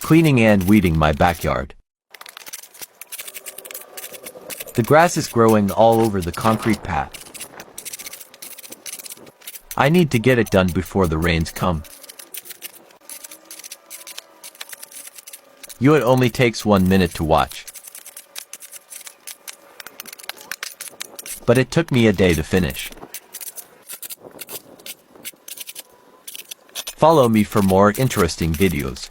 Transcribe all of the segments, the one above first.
cleaning and weeding my backyard. The grass is growing all over the concrete path. I need to get it done before the rains come. It only takes 1 minute to watch. But it took me a day to finish. Follow me for more interesting videos.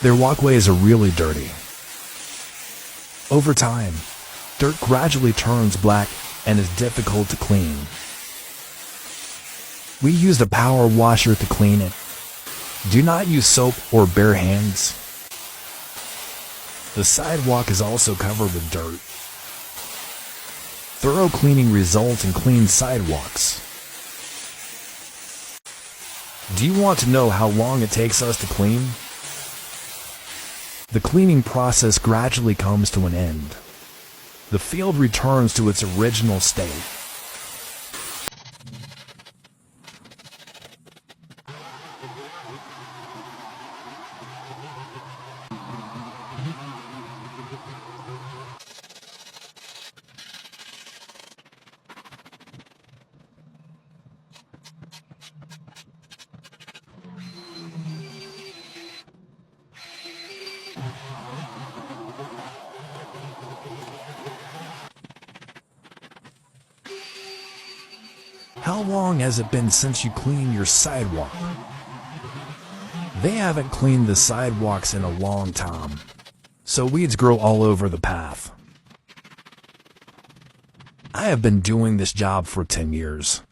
Their walkways are really dirty. Over time, dirt gradually turns black and is difficult to clean. We used a power washer to clean it. Do not use soap or bare hands. The sidewalk is also covered with dirt. Thorough cleaning results in clean sidewalks. Do you want to know how long it takes us to clean? The cleaning process gradually comes to an end. The field returns to its original state. How long has it been since you cleaned your sidewalk? They haven't cleaned the sidewalks in a long time, so weeds grow all over the path. I have been doing this job for 10 years,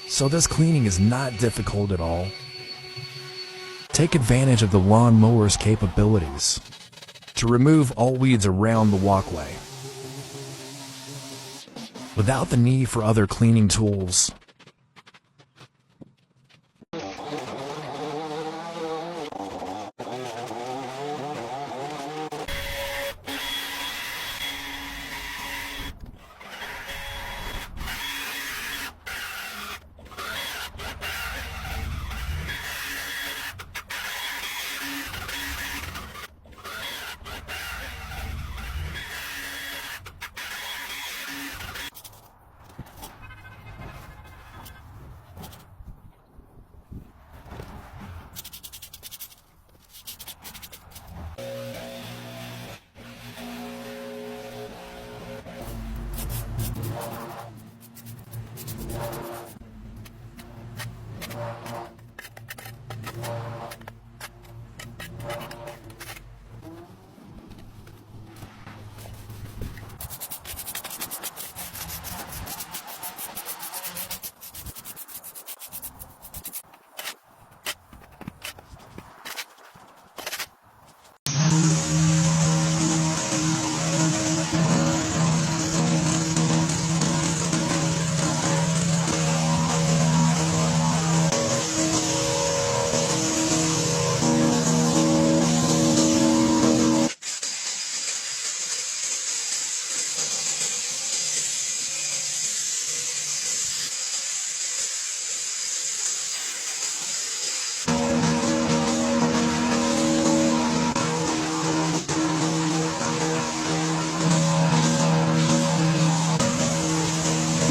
so this cleaning is not difficult at all. Take advantage of the lawnmower's capabilities to remove all weeds around the walkway without the need for other cleaning tools.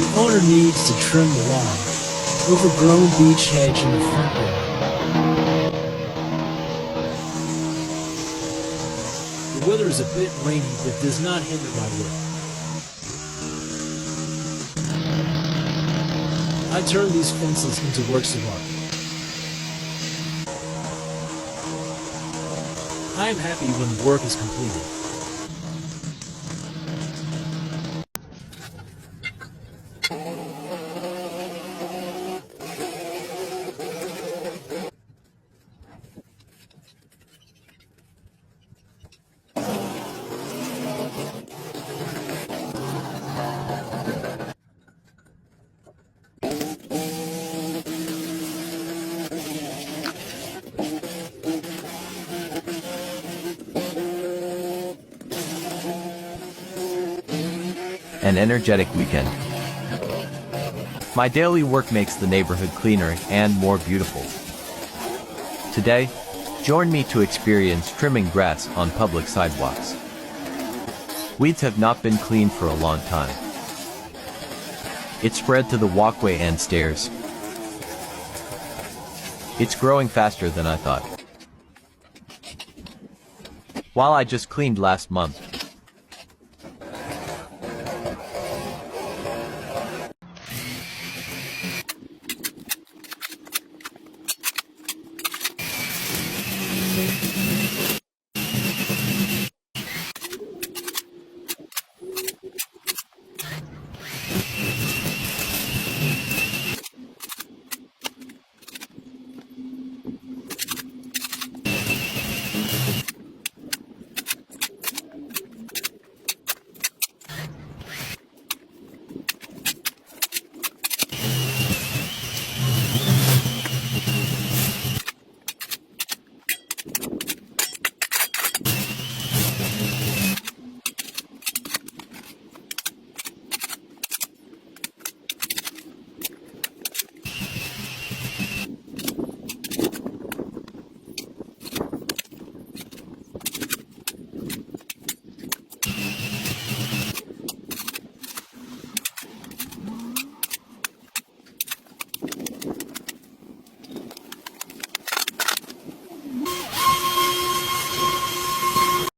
The owner needs to trim the lawn. Overgrown beech hedge in the front yard. The weather is a bit rainy, but does not hinder my work. I turn these fences into works of art. I am happy when the work is completed. an energetic weekend. My daily work makes the neighborhood cleaner and more beautiful. Today, join me to experience trimming grass on public sidewalks. Weeds have not been cleaned for a long time. It spread to the walkway and stairs. It's growing faster than I thought. While I just cleaned last month,